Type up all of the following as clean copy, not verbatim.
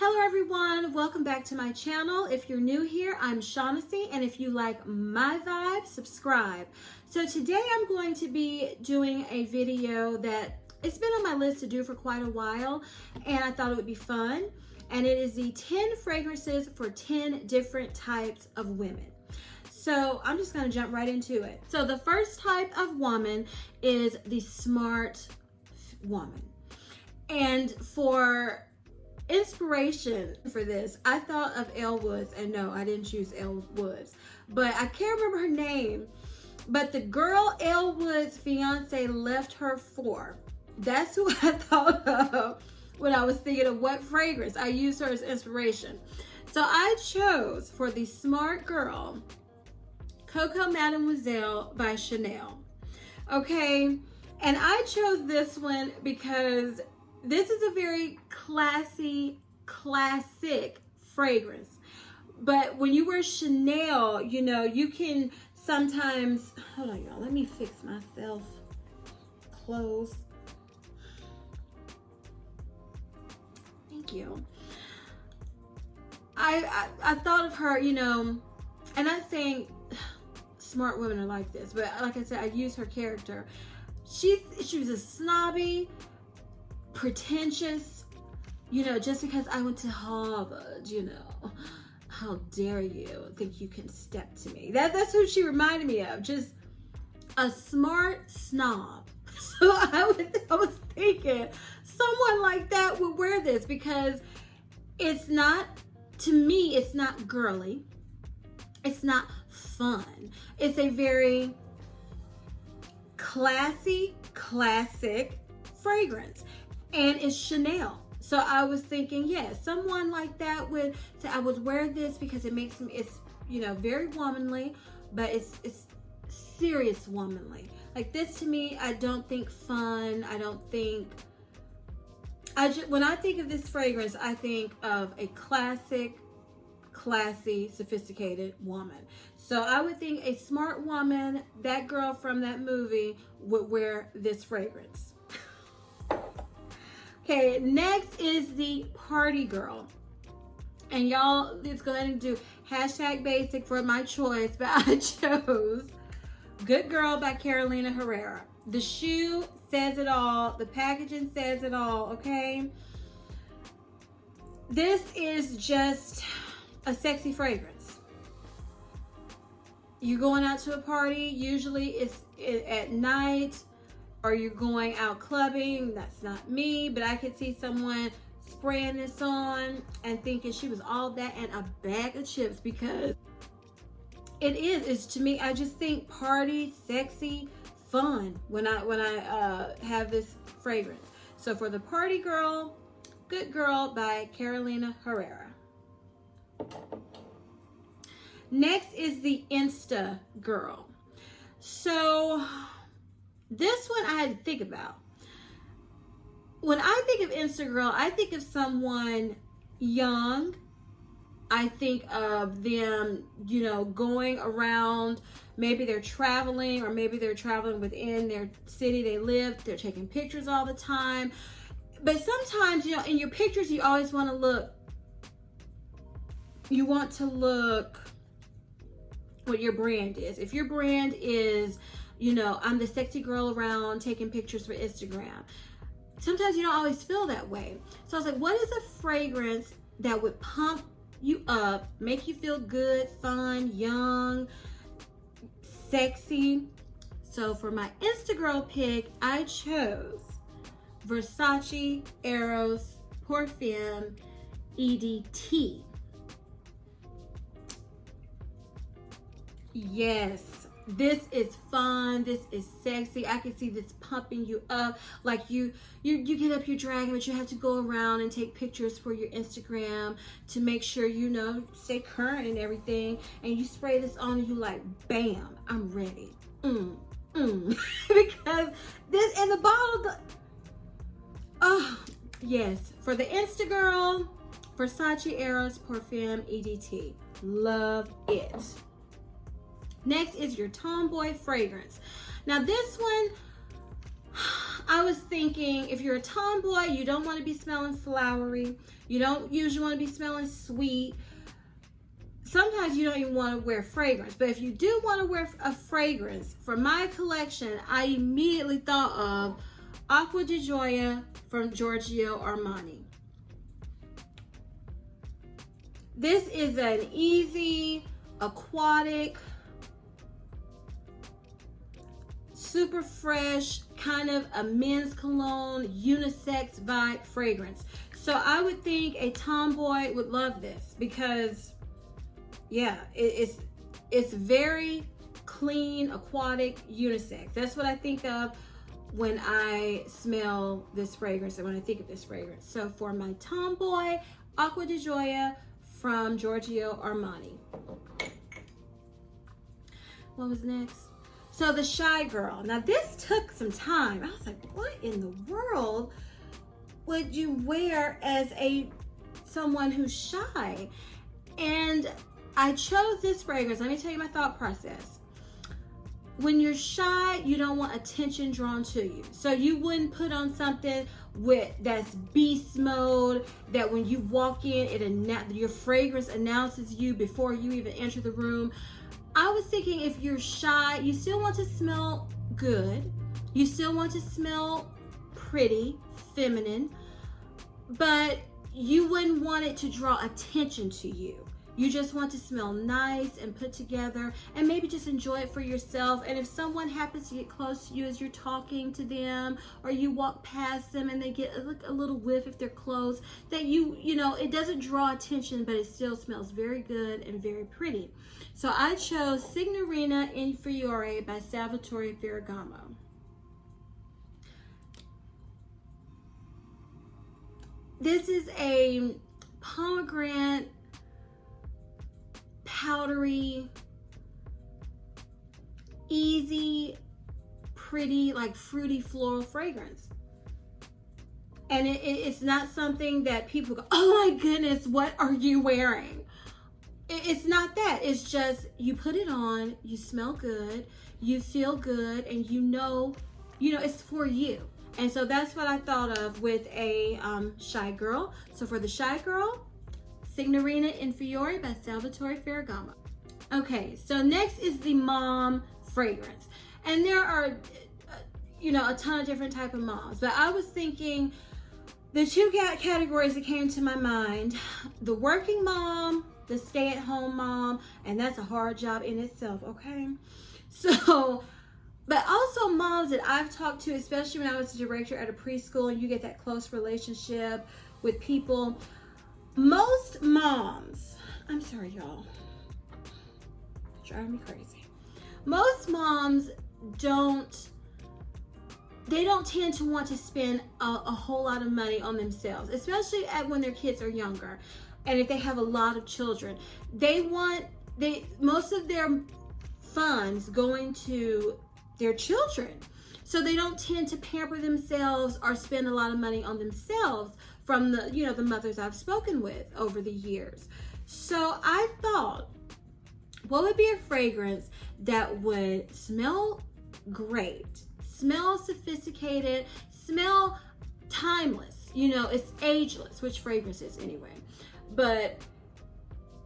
Hello everyone, welcome back to my channel. If you're new here, I'm Shaughnessy, and if you like my vibe, subscribe. So today I'm going to be doing a video that it's been on my list to do for quite a while, and I thought it would be fun. And it is the 10 fragrances for 10 different types of women. So I'm just gonna jump right into it. So the first type of woman is the smart woman. And for inspiration for this, I thought of Elle Woods, and no, I didn't choose Elle Woods, but I can't remember her name. But the girl Elle Woods' fiance left her for, that's who I thought of when I was thinking of what fragrance. I used her as inspiration. So I chose for the smart girl, Coco Mademoiselle by Chanel. Okay, and I chose this one because this is a very classy, classic fragrance. But when you wear Chanel, you know, you can sometimes, hold on y'all, let me fix myself clothes. Thank you. I thought of her, you know, and I'm saying smart women are like this, but like I said, I use her character. She was a snobby, pretentious, you know, just because I went to Harvard, you know, how dare you think you can step to me. That's who she reminded me of, just a smart snob. So I was thinking someone like that would wear this, because it's not, to me, it's not girly, it's not fun, it's a very classy, classic fragrance. And it's Chanel. So I was thinking, yeah, someone like that would say, I would wear this because it makes me, it's, you know, very womanly, but it's serious womanly. Like this to me, I don't think fun. I don't think, when I think of this fragrance, I think of a classic, classy, sophisticated woman. So I would think a smart woman, that girl from that movie, would wear this fragrance. Okay, next is the party girl. And y'all, let's go ahead and do hashtag basic for my choice, but I chose Good Girl by Carolina Herrera. The shoe says it all. The packaging says it all, okay? This is just a sexy fragrance. You're going out to a party, usually it's at night, or you're going out clubbing. That's not me, but I could see someone spraying this on and thinking she was all that and a bag of chips, because it's to me, I just think party, sexy, fun when I have this fragrance. So for the party girl, Good Girl by Carolina Herrera. Next is the Insta girl. So this one I had to think about. When I think of Insta girl, I think of someone young. I think of them, you know, going around. Maybe they're traveling, or maybe they're traveling within their city they live. They're taking pictures all the time. But sometimes, you know, in your pictures, you always want to look, you want to look what your brand is. If your brand is, you know, I'm the sexy girl around taking pictures for Instagram, sometimes you don't always feel that way. So I was like, what is a fragrance that would pump you up, make you feel good, fun, young, sexy? So for my Insta girl pick, I chose Versace Eros Parfum EDT. Yes, this is fun, this is sexy. I can see this pumping you up. Like you get up, you're dragging, but you have to go around and take pictures for your Instagram to make sure, you know, stay current and everything. And you spray this on and you like, bam, I'm ready. Because this, and the bottle, oh yes, for the Insta girl, Versace Eros Parfum EDT. Love it. Next is your tomboy fragrance. Now this one, I was thinking if you're a tomboy, you don't want to be smelling flowery. You don't usually want to be smelling sweet. Sometimes you don't even want to wear fragrance. But if you do want to wear a fragrance, for my collection, I immediately thought of Acqua di Gioia from Giorgio Armani. This is an easy, aquatic, super fresh, kind of a men's cologne, unisex vibe fragrance. So I would think a tomboy would love this because, yeah, it's very clean, aquatic, unisex. That's what I think of when I smell this fragrance and when I think of this fragrance. So for my tomboy, Acqua di Gioia from Giorgio Armani. What was next? So the Shy Girl. Now this took some time. I was like, what in the world would you wear as someone who's shy? And I chose this fragrance. Let me tell you my thought process. When you're shy, you don't want attention drawn to you. So you wouldn't put on something that's beast mode, that when you walk in, your fragrance announces you before you even enter the room. I was thinking if you're shy, you still want to smell good. You still want to smell pretty, feminine, but you wouldn't want it to draw attention to you. You just want to smell nice and put together and maybe just enjoy it for yourself. And if someone happens to get close to you as you're talking to them, or you walk past them and they get a little whiff if they're close, that you know, it doesn't draw attention, but it still smells very good and very pretty. So I chose Signorina Infiori by Salvatore Ferragamo. This is a pomegranate, powdery, easy, pretty, like fruity floral fragrance. And it's not something that people go, oh my goodness, what are you wearing? It's not that. It's just you put it on, you smell good, you feel good, and you know it's for you. And so that's what I thought of with a Shy Girl. So for the Shy Girl, Signorina Infiori by Salvatore Ferragamo. Okay, so next is the mom fragrance. And there are, a ton of different type of moms. But I was thinking the two categories that came to my mind, the working mom, the stay-at-home mom, and that's a hard job in itself, okay? So, but also moms that I've talked to, especially when I was a director at a preschool and you get that close relationship with people. Most moms, I'm sorry y'all, driving me crazy. Most moms don't tend to want to spend a whole lot of money on themselves, especially when their kids are younger. And if they have a lot of children, most of their funds going to their children. So they don't tend to pamper themselves or spend a lot of money on themselves from the mothers I've spoken with over the years. So I thought, what would be a fragrance that would smell great, smell sophisticated, smell timeless, it's ageless, which fragrance is anyway. But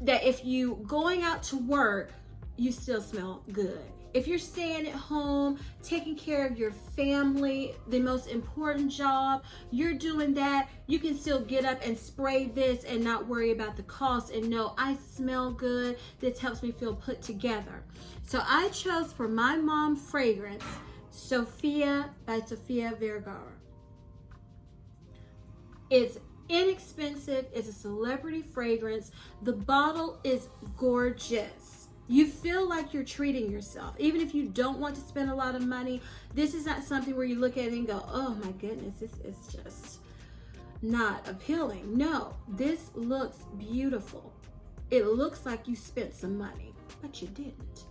that if you going out to work, you still smell good. If you're staying at home, taking care of your family, the most important job, you're doing that, you can still get up and spray this and not worry about the cost and know I smell good. This helps me feel put together. So I chose for my mom fragrance, Sofia by Sofia Vergara. It's inexpensive, it's a celebrity fragrance. The bottle is gorgeous. You feel like you're treating yourself. Even if you don't want to spend a lot of money, this is not something where you look at it and go, oh my goodness, it's just not appealing. No, this looks beautiful. It looks like you spent some money, but you didn't.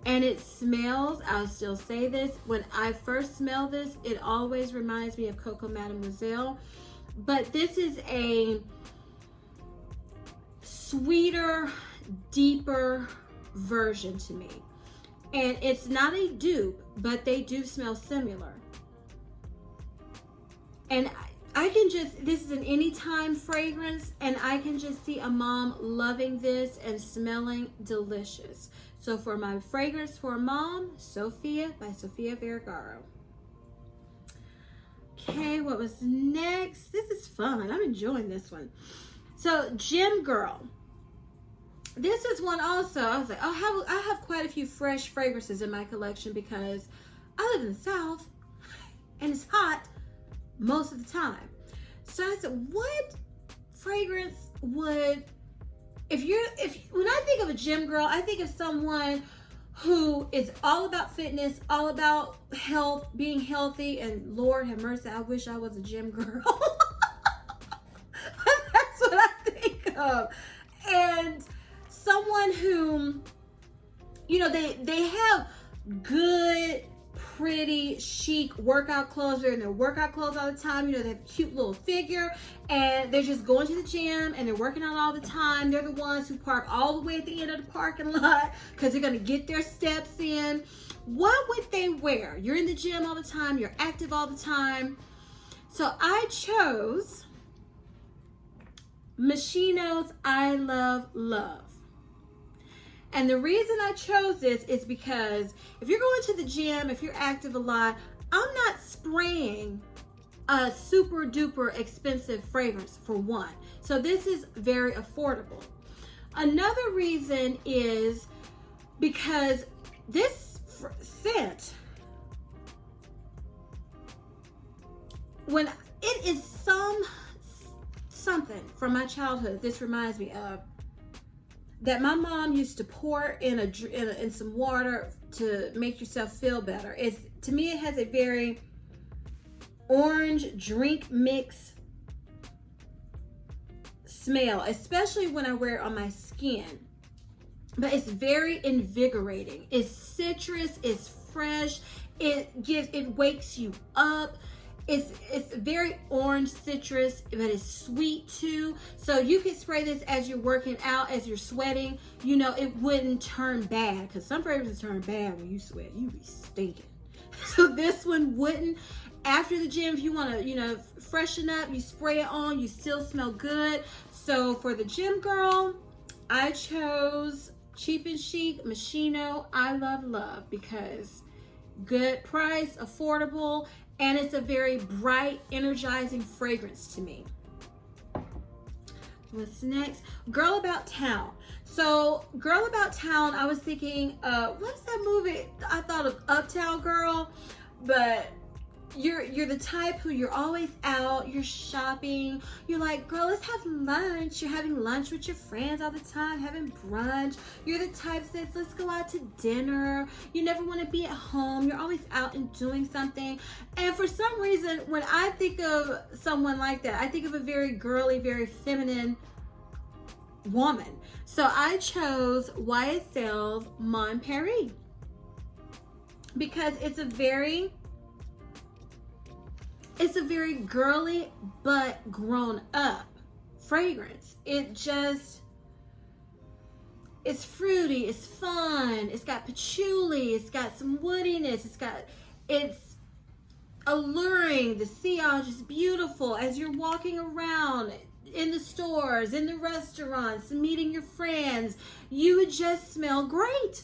And it smells, I'll still say this, when I first smell this, it always reminds me of Coco Mademoiselle. But this is a sweeter, deeper version to me. And it's not a dupe, but they do smell similar. And I can just, this is an anytime fragrance, and I can just see a mom loving this and smelling delicious. So for my fragrance for a mom, Sofia by Sofia Vergara. Okay, what was next? This is fun. I'm enjoying this one. So Gym Girl. This is one also. I was like, oh, I have quite a few fresh fragrances in my collection because I live in the South and it's hot most of the time. So I said, what fragrance would, when I think of a gym girl, I think of someone who is all about fitness, all about health, being healthy, and Lord have mercy, I wish I was a gym girl. That's what I think of. And someone who, you know, they have good, pretty, chic workout clothes. They're in their workout clothes all the time. You know, they have a cute little figure and they're just going to the gym and they're working out all the time. They're the ones who park all the way at the end of the parking lot because they're going to get their steps in. What would they wear? You're in the gym all the time. You're active all the time. So I chose Moschino's I Love Love. And the reason I chose this is because if you're going to the gym, if you're active a lot, I'm not spraying a super duper expensive fragrance for one. So this is very affordable. Another reason is because this scent, when it is something from my childhood, this reminds me of, that my mom used to pour in some water to make yourself feel better. To me, it has a very orange drink mix smell, especially when I wear it on my skin. But it's very invigorating. It's citrus, it's fresh, it wakes you up. It's very orange citrus, but it's sweet too. So you can spray this as you're working out, as you're sweating. You know, it wouldn't turn bad because some fragrances turn bad when you sweat. You be stinking. So this one wouldn't. After the gym, if you want to, you know, freshen up, you spray it on, you still smell good. So for the gym girl, I chose Cheap and Chic Moschino I Love Love because good price, affordable, and it's a very bright, energizing fragrance to me. What's next? Girl About Town. So Girl About Town, I was thinking, what's that movie? I thought of Uptown Girl, but you're the type who you're always out, you're shopping, you're like, girl, let's have lunch. You're having lunch with your friends all the time, having brunch. You're the type that says, let's go out to dinner. You never want to be at home. You're always out and doing something. And for some reason, when I think of someone like that, I think of a very girly, very feminine woman. So I chose YSL's Mon Paris because it's a very girly but grown up fragrance. It's fruity, it's fun, it's got patchouli, it's got some woodiness, it's alluring. The sillage is beautiful as you're walking around in the stores, in the restaurants, meeting your friends. You would just smell great.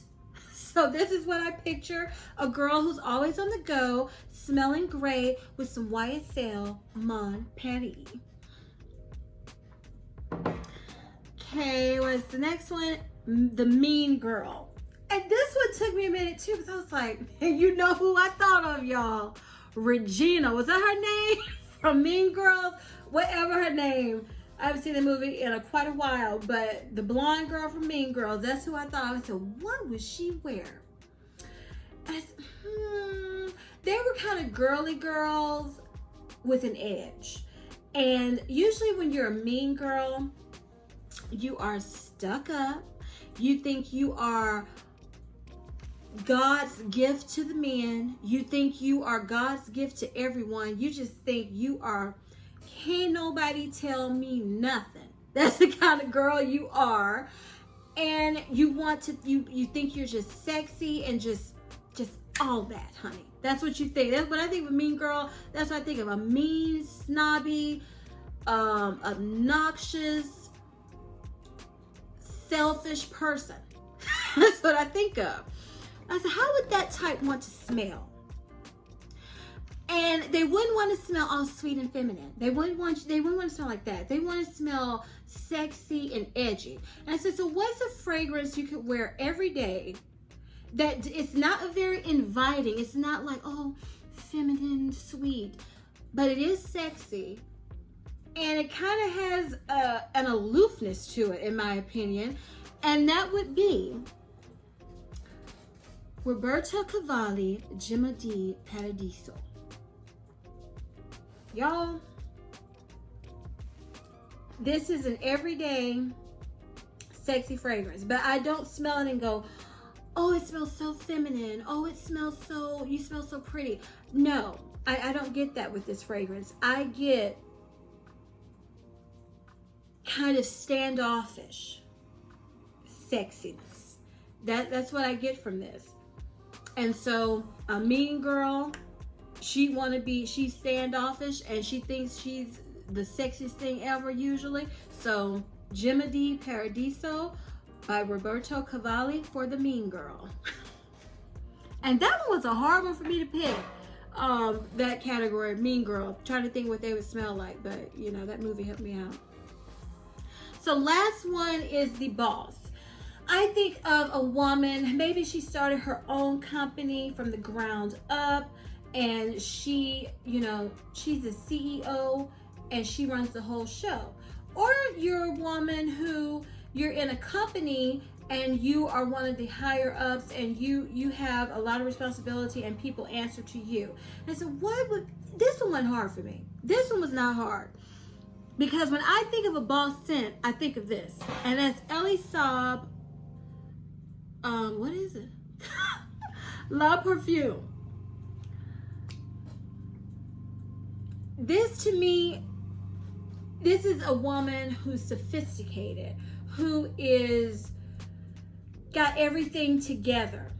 So this is what I picture, a girl who's always on the go, smelling great with some YSL Mon Paris. Okay, what's the next one? The Mean Girl. And this one took me a minute too because I was like, you know who I thought of, y'all? Regina. Was that her name? From Mean Girls? Whatever her name. I haven't seen the movie in quite a while, but the blonde girl from Mean Girls, that's who I thought of. I said, what would she wear? I said, they were kind of girly girls with an edge. And usually when you're a mean girl, you are stuck up. You think you are God's gift to the men. You think you are God's gift to everyone. You just think you are, can't nobody tell me nothing. That's the kind of girl you are. and you want to, you think you're just sexy and just all that, honey. That's what you think. That's what I think of a mean girl. That's what I think of, a mean, snobby, obnoxious, selfish person. That's what I think of. I said, how would that type want to smell? And they wouldn't want to smell all sweet and feminine. They wouldn't want to smell like that. They want to smell sexy and edgy. And I said, so what's a fragrance you could wear every day that it's not a very inviting, it's not like, oh, feminine, sweet, but it is sexy, and it kind of has an aloofness to it, in my opinion, and that would be Roberto Cavalli Gemma di Paradiso. Y'all, this is an everyday sexy fragrance, but I don't smell it and go, oh, it smells so feminine. Oh, it smells so, you smell so pretty. No, I don't get that with this fragrance. I get kind of standoffish sexiness. That's what I get from this. And so a mean girl, she's standoffish and she thinks she's the sexiest thing ever usually. So Gemma di Paradiso by Roberto Cavalli for the mean girl. And that one was a hard one for me to pick. That category, mean girl. Trying to think what they would smell like, but you know, that movie helped me out. So last one is the boss. I think of a woman, maybe she started her own company from the ground up, and she, you know, she's the CEO and she runs the whole show. Or you're a woman who, you're in a company and you are one of the higher ups and you have a lot of responsibility and people answer to you. And so this one wasn't hard for me. This one was not hard. Because when I think of a boss scent, I think of this. And that's Elie Saab, what is it? La Parfume. This to me, this is a woman who's sophisticated, who is got everything together,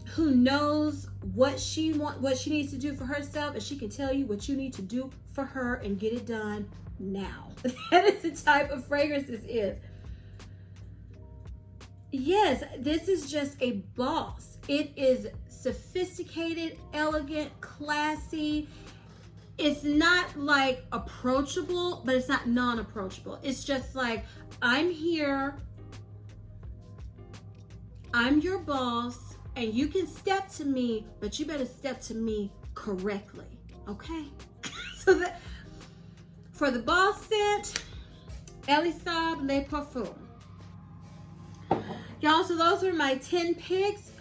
who knows what she needs to do for herself, and she can tell you what you need to do for her and get it done now. That is the type of fragrance this is. Yes, this is just a boss. It is sophisticated, elegant, classy. It's not like approachable, but it's not non-approachable. It's just like, I'm here, I'm your boss, and you can step to me, but you better step to me correctly, okay? So that, for the boss scent, Elie Saab Le Parfum. Y'all, so those were my 10 picks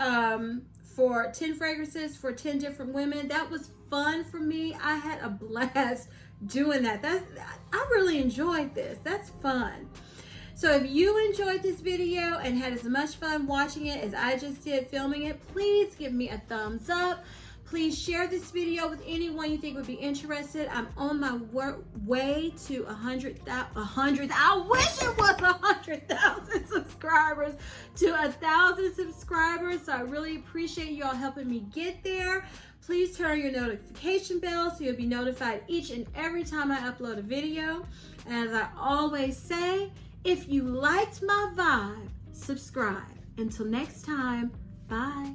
for 10 fragrances for 10 different women. That was fun for me. I had a blast doing that. I really enjoyed this. That's fun. So if you enjoyed this video and had as much fun watching it as I just did filming it, please give me a thumbs up. Please share this video with anyone you think would be interested. I'm on my way to 100,000. I wish it was 100,000 subscribers to 1,000 subscribers. So I really appreciate you all helping me get there. Please turn on your notification bell so you'll be notified each and every time I upload a video. And as I always say, if you liked my vibe, subscribe. Until next time, bye.